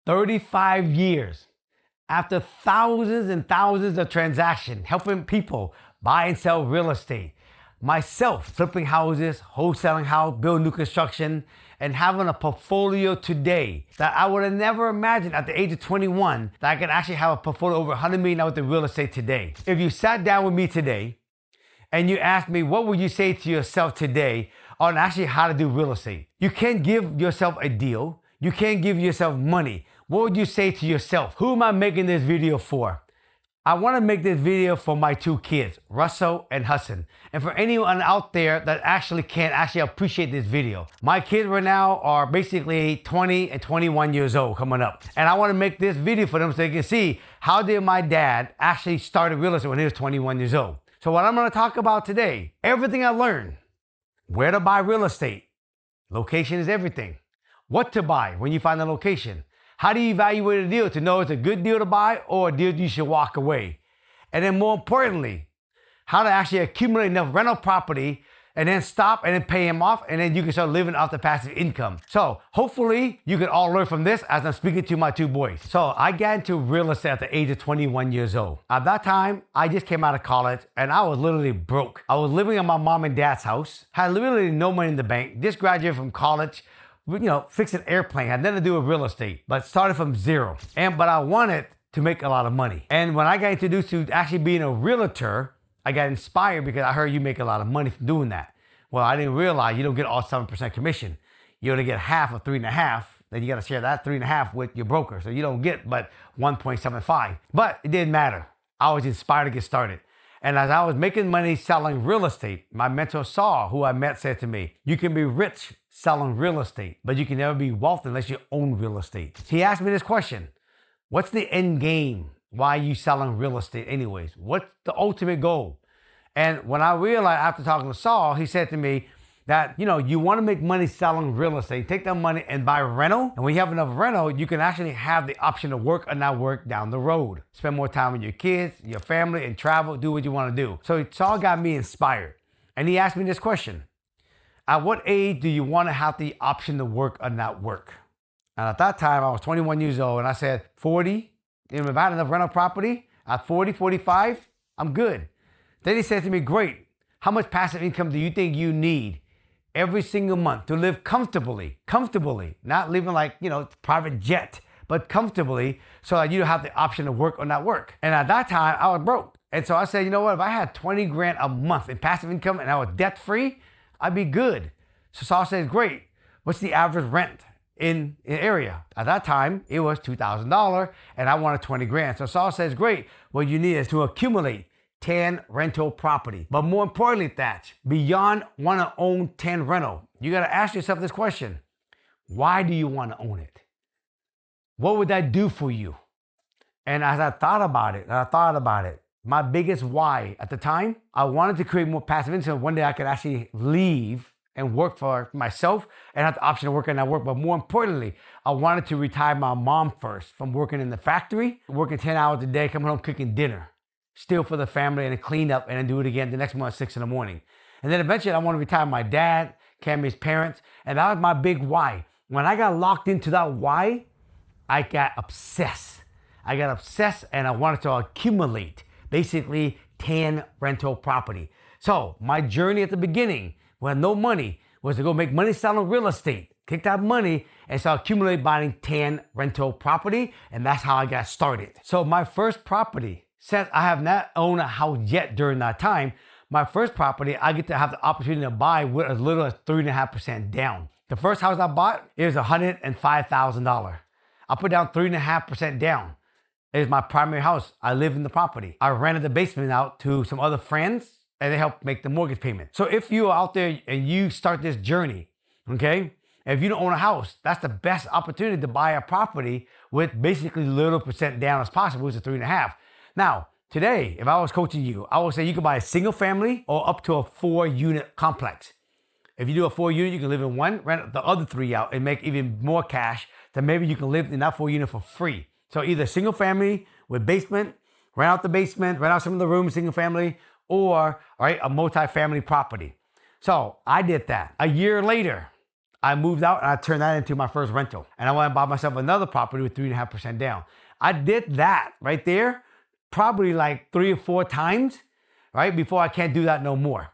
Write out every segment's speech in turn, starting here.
35 years, after thousands and thousands of transactions, helping people buy and sell real estate, myself flipping houses, wholesaling house, building new construction, and having a portfolio today that I would have never imagined at the age of 21 that I could actually have a portfolio over $100 million in real estate today. If you sat down with me today and you asked me, what would you say to yourself today on actually how to do real estate? You can't give yourself a deal. You can't give yourself money. What would you say to yourself? Who am I making this video for? I want to make this video for my two kids, Russell and Husten. And for anyone out there that actually can't appreciate this video. My kids right now are basically 20 and 21 years old coming up. And I want to make this video for them so they can see how did my dad actually start real estate when he was 21 years old. So what I'm going to talk about today, everything I learned, where to buy real estate. Location is everything. What to buy when you find the location. How do you evaluate a deal to know it's a good deal to buy or a deal you should walk away? And then more importantly, how to actually accumulate enough rental property and then stop and then pay him off and then you can start living off the passive income. So hopefully you can all learn from this as I'm speaking to my two boys. So I got into real estate at the age of 21 years old. At that time, I just came out of college and I was literally broke. I was living in my mom and dad's house, had literally no money in the bank, just graduated from college, fixed an airplane, had nothing to do with real estate, but started from zero. But I wanted to make a lot of money. And when I got introduced to actually being a realtor, I got inspired because I heard you make a lot of money from doing that. Well, I didn't realize you don't get all 7% commission. You only get half of 3.5. Then you got to share that 3.5 with your broker. So you don't get but 1.75. But it didn't matter. I was inspired to get started. And as I was making money selling real estate, my mentor Saul, who I met, said to me, you can be rich selling real estate, but you can never be wealthy unless you own real estate. He asked me this question: what's the end game? Why are you selling real estate anyways? What's the ultimate goal? And when I realized after talking to Saul, he said to me that, you want to make money selling real estate, take that money and buy rental. And when you have enough rental, you can actually have the option to work or not work down the road. Spend more time with your kids, your family, and travel, do what you want to do. So Saul got me inspired. And he asked me this question: at what age do you want to have the option to work or not work? And at that time, I was 21 years old, and I said, 40. If I had enough rental property, at 40, 45, I'm good. Then he said to me, great. How much passive income do you think you need every single month to live comfortably, not living like, private jet, but comfortably so that you don't have the option to work or not work? And at that time, I was broke. And so I said, you know what? If I had 20 grand a month in passive income and I was debt free, I'd be good. So Saul says, great. What's the average rent in an area? At that time, it was $2,000 and I wanted 20 grand. So Saul says, great. What you need is to accumulate 10 rental property. But more importantly, Thatch, beyond want to own 10 rental, you got to ask yourself this question: why do you want to own it? What would that do for you? And as I thought about it, my biggest why at the time, I wanted to create more passive income. One day I could actually leave and work for myself and have the option to work and not work. But more importantly, I wanted to retire my mom first from working in the factory, working 10 hours a day, coming home cooking dinner, still for the family, and then clean up and then do it again the next morning at 6 in the morning. And then eventually I want to retire my dad, Cammy's parents. And that was my big why. When I got locked into that why, I got obsessed. And I wanted to accumulate basically 10 rental property. So my journey at the beginning, with no money, was to go make money selling real estate, kick that money, and start accumulate buying 10 rental property. And that's how I got started. So my first property, since I have not owned a house yet during that time, my first property, I get to have the opportunity to buy with as little as 3.5% down. The first house I bought, it was $105,000. I put down 3.5% down. It is my primary house. I live in the property. I rented the basement out to some other friends and they helped make the mortgage payment. So if you are out there and you start this journey, okay, if you don't own a house, that's the best opportunity to buy a property with basically little percent down as possible, which is 3.5. Now, today, if I was coaching you, I would say you can buy a single family or up to a 4-unit complex. If you do a 4-unit, you can live in one, rent the other 3 out and make even more cash. Then maybe you can live in that 4-unit for free. So either single family with basement, rent out the basement, rent out some of the rooms, single family, or a multi-family property. So I did that. A year later, I moved out and I turned that into my first rental. And I went and bought myself another property with 3.5% down. I did that right there probably like 3 or 4 times, right? Before I can't do that no more.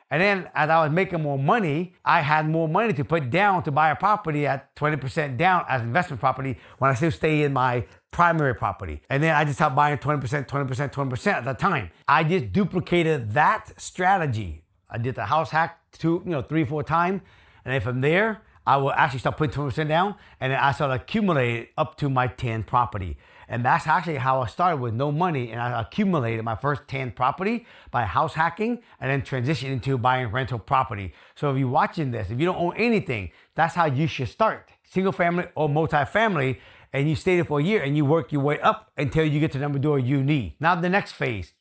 And then as I was making more money, I had more money to put down to buy a property at 20% down as investment property when I still stay in my primary property. And then I just stopped buying 20%, 20%, 20% at that time. I just duplicated that strategy. I did the house hack 3 or 4 times. And then from there, I will actually start putting 20% down. And then I started accumulating up to my 10 property. And that's actually how I started with no money. And I accumulated my first 10 property by house hacking and then transitioned into buying rental property. So if you're watching this, if you don't own anything, that's how you should start. Single family or multifamily, and you stay there for a year and you work your way up until you get to the number of door you need. Now the next phase.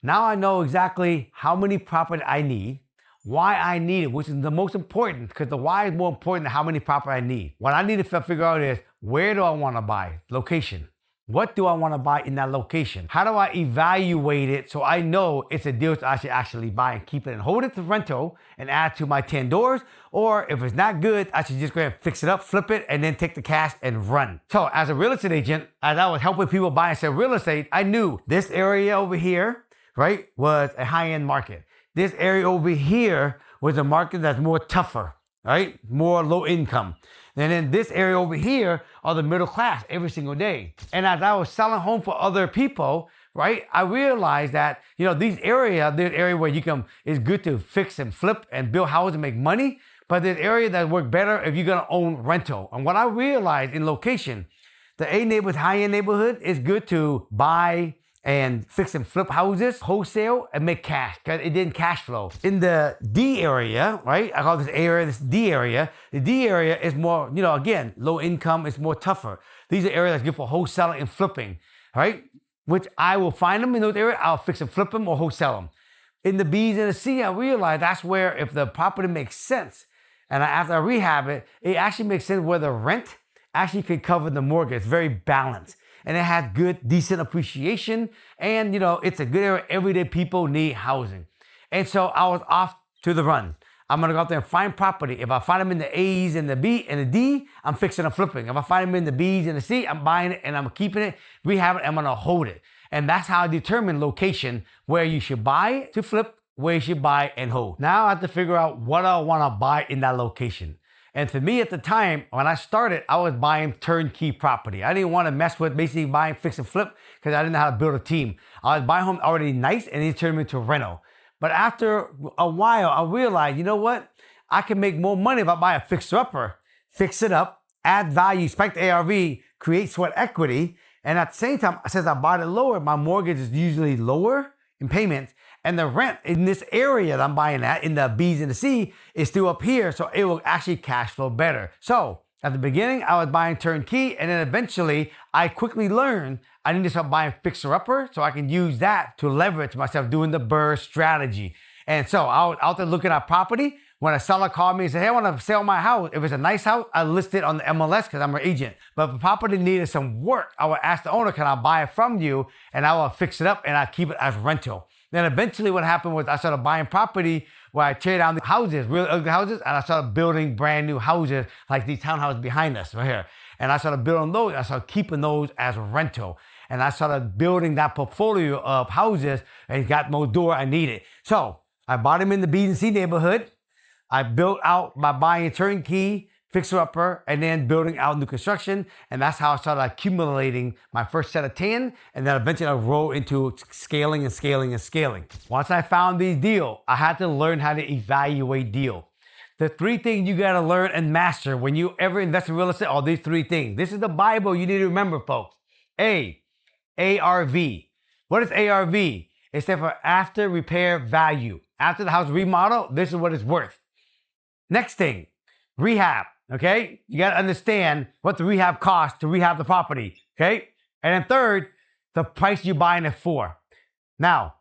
Now I know exactly how many property I need, why I need it, which is the most important, because the why is more important than how many property I need. What I need to figure out is, where do I want to buy? Location. What do I want to buy in that location? How do I evaluate it so I know it's a deal I should actually buy and keep it and hold it to rental and add to my 10 doors? Or if it's not good, I should just go ahead and fix it up, flip it, and then take the cash and run. So as a real estate agent, as I was helping people buy and sell real estate, I knew this area over here, right, was a high-end market. This area over here was a market that's more tougher, right? More low income. And then this area over here are the middle class every single day. And as I was selling home for other people, right, I realized that, these area where you can, it's good to fix and flip and build houses and make money, but there's area that work better if you're gonna own rental. And what I realized in location, the A neighborhood, high-end neighborhood, is good to buy and fix and flip houses, wholesale, and make cash, because it didn't cash flow. In the D area, right? I call this area, this D area. The D area is more, again, low income, it's more tougher. These are areas that's good for wholesaling and flipping, right? Which I will find them in those areas, I'll fix and flip them or wholesale them. In the B's and the C, I realized that's where if the property makes sense, and after I rehab it, it actually makes sense where the rent actually could cover the mortgage. It's very balanced. And it has good, decent appreciation. And, it's a good area. Everyday people need housing. And so I was off to the run. I'm going to go out there and find property. If I find them in the A's and the B and the D, I'm fixing and flipping. If I find them in the B's and the C, I'm buying it and I'm keeping it, rehab it, I'm going to hold it. And that's how I determine location, where you should buy to flip, where you should buy and hold. Now I have to figure out what I want to buy in that location. And for me at the time, when I started, I was buying turnkey property. I didn't want to mess with basically buying fix and flip because I didn't know how to build a team. I was buying homes already nice and it turned me into rental. But after a while, I realized, you know what? I can make more money if I buy a fixer-upper, fix it up, add value, spike the ARV, create sweat equity. And at the same time, since I bought it lower, my mortgage is usually lower in payments. And the rent in this area that I'm buying at, in the B's and the C, is still up here, so it will actually cash flow better. So at the beginning, I was buying turnkey, and then eventually, I quickly learned I need to start buying fixer-upper so I can use that to leverage myself doing the BRRRR strategy. And so I was out there looking at property. When a seller called me and said, hey, I want to sell my house. If it's a nice house, I list it on the MLS because I'm an agent. But if the property needed some work, I would ask the owner, can I buy it from you? And I will fix it up and I keep it as rental. Then eventually what happened was I started buying property where I tear down the houses, real ugly houses, and I started building brand new houses like these townhouses behind us right here. And I started building those. I started keeping those as rental. And I started building that portfolio of houses and got more door I needed. So I bought them in the B and C neighborhood. I built out by buying turnkey, fixer-upper, and then building out new construction. And that's how I started accumulating my first set of 10. And then eventually I rolled into scaling and scaling and scaling. Once I found these deals, I had to learn how to evaluate deal. The 3 things you gotta learn and master when you ever invest in real estate are these 3 things. This is the Bible you need to remember, folks. A, ARV. What is ARV? It stands for after repair value. After the house remodel, this is what it's worth. Next thing, rehab. Okay, you got to understand what the rehab costs to rehab the property. Okay, and then third, the price you're buying it for. Now,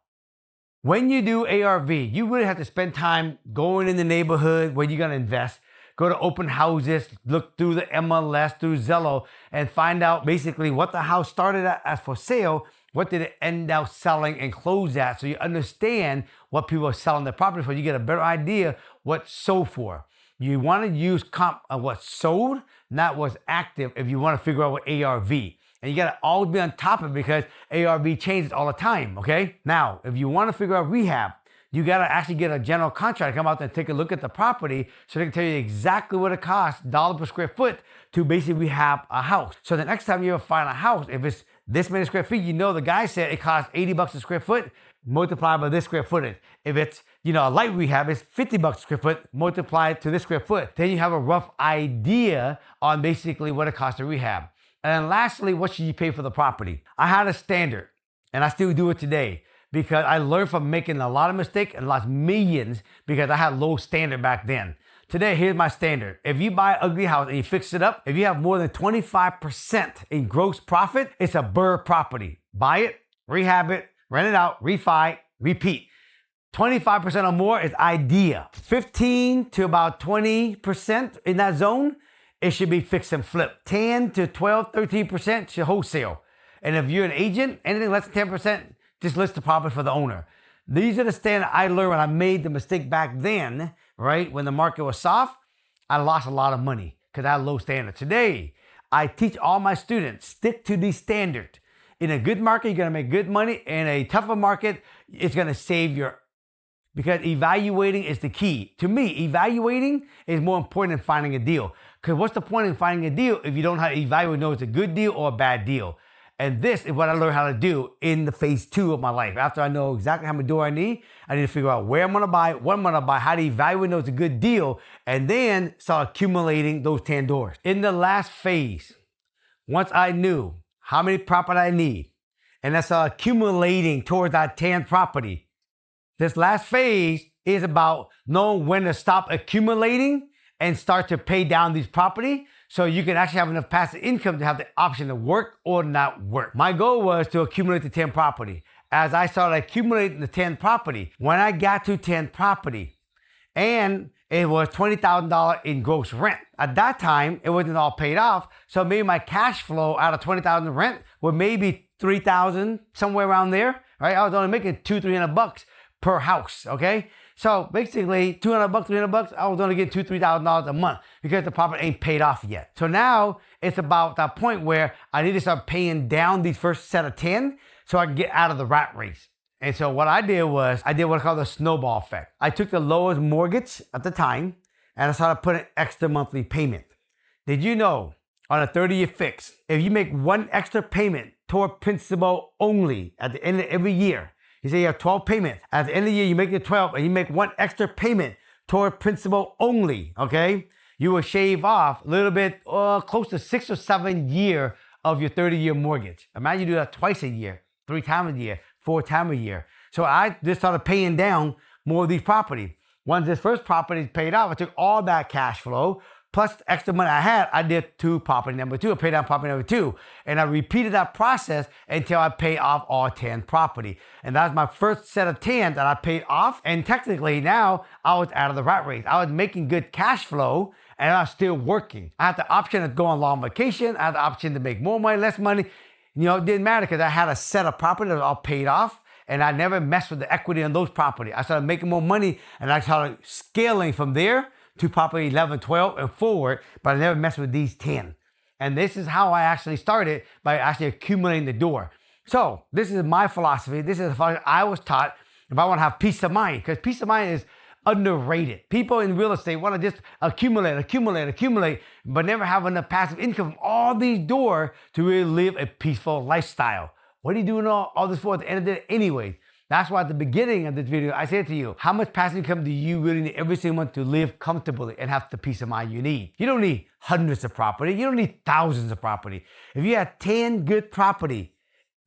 when you do ARV, you really have to spend time going in the neighborhood where you're going to invest. Go to open houses, look through the MLS, through Zillow, and find out basically what the house started at as for sale, what did it end up selling and close at, so you understand what people are selling their property for. You get a better idea what sold for. You want to use comp of what's sold, not what's active, if you want to figure out what ARV. And you got to always be on top of it because ARV changes all the time, okay? Now, if you want to figure out rehab, you got to actually get a general contractor to come out there and take a look at the property so they can tell you exactly what it costs, dollar per square foot, to basically rehab a house. So the next time you ever find a house, if it's this many square feet, you know the guy said it costs $80 a square foot, multiplied by this square footage. If it's, a light rehab, it's $50 a square foot, multiplied to this square foot. Then you have a rough idea on basically what it costs to rehab. And then lastly, what should you pay for the property? I had a standard, and I still do it today because I learned from making a lot of mistakes and lost millions because I had low standard back then. Today, here's my standard. If you buy an ugly house and you fix it up, if you have more than 25% in gross profit, it's a BRRRR property. Buy it, rehab it, rent it out, refi, repeat. 25% or more is idea. 15 to about 20% in that zone, it should be fix and flip. 10 to 12, 13% should wholesale. And if you're an agent, anything less than 10%, just list the property for the owner. These are the standards I learned when I made the mistake back then, right? When the market was soft, I lost a lot of money because I had low standards. Today, I teach all my students, stick to these standards. In a good market, you're gonna make good money. In a tougher market, it's gonna save your, because evaluating is the key. To me, evaluating is more important than finding a deal. Because what's the point in finding a deal if you don't know how to evaluate, know it's a good deal or a bad deal? And this is what I learned how to do in the phase 2 of my life. After I know exactly how many door I need to figure out where I'm gonna buy, what I'm gonna buy, how to evaluate, know it's a good deal, and then start accumulating those 10 doors. In the last phase, once I knew how many property I need, and I started accumulating towards that 10 property, this last phase is about knowing when to stop accumulating and start to pay down these property so you can actually have enough passive income to have the option to work or not work. My goal was to accumulate the 10 property. As I started accumulating the 10 property, when I got to 10 property, and it was $20,000 in gross rent. At that time, it wasn't all paid off, so maybe my cash flow out of $20,000 rent was maybe $3,000, somewhere around there, right? I was only making $200-300 per house, okay? So basically, $200, $300, I was only getting $2,000-3,000 a month because the property ain't paid off yet. So now it's about that point where I need to start paying down these first set of 10 so I can get out of the rat race. And so what I did was, I did what I call the snowball effect. I took the lowest mortgage at the time and I started putting extra monthly payment. Did you know on a 30-year fix, if you make one extra payment toward principal only at the end of every year, you say you have 12 payments. At the end of the year, you make it 12 and you make one extra payment toward principal only, okay? You will shave off a little bit, close to 6 or 7 years of your 30-year mortgage. Imagine you do that twice a year, 3 times a year, 4 times a year. So I just started paying down more of these property. Once this first property is paid off, I took all that cash flow, plus the extra money I had, I did property number 2, I paid down property number 2. And I repeated that process until I paid off all 10 property. And that's my first set of 10 that I paid off. And technically now I was out of the rat race. I was making good cash flow and I was still working. I had the option to go on long vacation. I had the option to make more money, less money. It didn't matter because I had a set of property that was all paid off. And I never messed with the equity on those property. I started making more money and I started scaling from there to property 11, 12, and forward, but I never messed with these 10. And this is how I actually started, by actually accumulating the door. So this is my philosophy. This is the philosophy I was taught if I want to have peace of mind, because peace of mind is underrated. People in real estate want to just accumulate, but never have enough passive income from all these doors to really live a peaceful lifestyle. What are you doing all this for at the end of the day anyway? That's why at the beginning of this video, I said to you, how much passive income do you really need every single month to live comfortably and have the peace of mind you need? You don't need hundreds of property. You don't need thousands of property. If you have 10 good property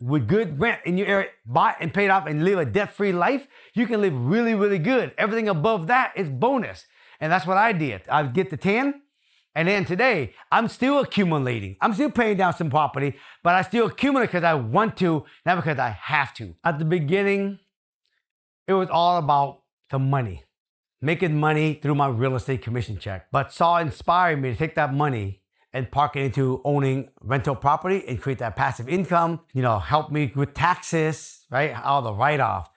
with good rent in your area, bought and paid off and live a debt-free life, you can live really, really good. Everything above that is bonus. And that's what I did. I would get the 10. And then today, I'm still accumulating. I'm still paying down some property, but I still accumulate because I want to, not because I have to. At the beginning, it was all about the money, making money through my real estate commission check. But Saul inspired me to take that money and park it into owning rental property and create that passive income, help me with taxes, right? All the write-off.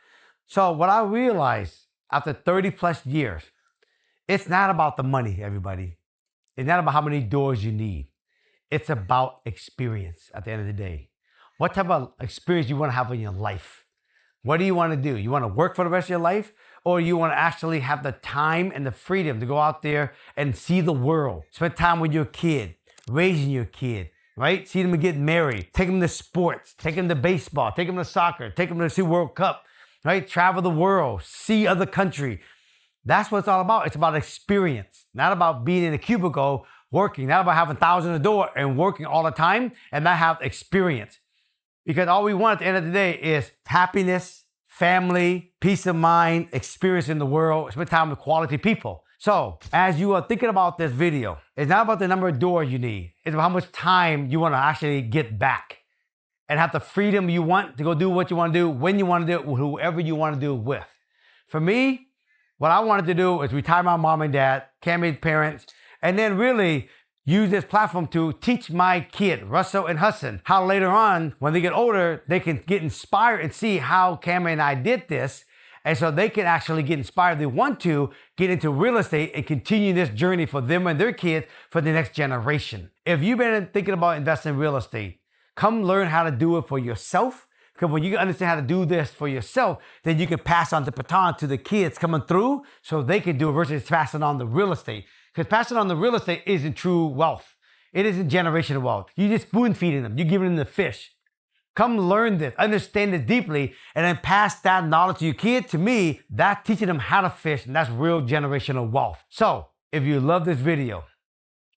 So what I realized after 30 plus years It's not about the money, everybody. It's not about how many doors you need. It's about experience at the end of the day. What type of experience you want to have in your life? What do you want to do? You want to work for the rest of your life? Or you want to actually have the time and the freedom to go out there and see the world, spend time with your kid, raising your kid, right? See them get married, take them to sports, take them to baseball, take them to soccer, take them to see World Cup, right? Travel the world, see other country. That's what it's all about. It's about experience, not about being in a cubicle working, not about having thousands a door and working all the time and not have experience. Because all we want at the end of the day is happiness, family, peace of mind, experience in the world, spend time with quality people. So as you are thinking about this video, it's not about the number of doors you need. It's about how much time you want to actually get back and have the freedom you want to go do what you want to do, when you want to do it, with whoever you want to do it with. For me, what I wanted to do is retire my mom and dad, Cammy's parents, and then really use this platform to teach my kid, Russell and Husten, how later on, when they get older, they can get inspired and see how Cammy and I did this. And so they can actually get inspired. They want to get into real estate and continue this journey for them and their kids for the next generation. If you've been thinking about investing in real estate, come learn how to do it for yourself. Because when you understand how to do this for yourself, then you can pass on the baton to the kids coming through so they can do it versus passing on the real estate. Because passing on the real estate isn't true wealth. It isn't generational wealth. You're just spoon feeding them. You're giving them the fish. Come learn this, understand it deeply, and then pass that knowledge to your kid. To me, that's teaching them how to fish, and that's real generational wealth. So, if you love this video,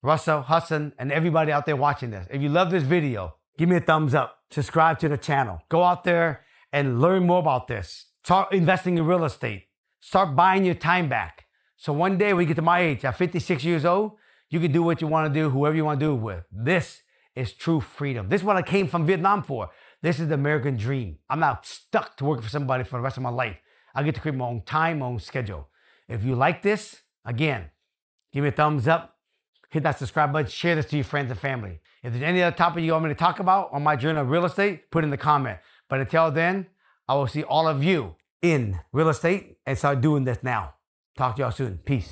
Russell, Husten, and everybody out there watching this, if you love this video, give me a thumbs up. Subscribe to the channel. Go out there and learn more about this. Start investing in real estate. Start buying your time back. So one day when you get to my age, at 56 years old, you can do what you want to do, whoever you want to do it with. This is true freedom. This is what I came from Vietnam for. This is the American dream. I'm not stuck to working for somebody for the rest of my life. I get to create my own time, my own schedule. If you like this, again, give me a thumbs up, hit that subscribe button, share this to your friends and family. If there's any other topic you want me to talk about on my journey of real estate, put in the comment. But until then, I will see all of you in real estate and start doing this now. Talk to y'all soon. Peace.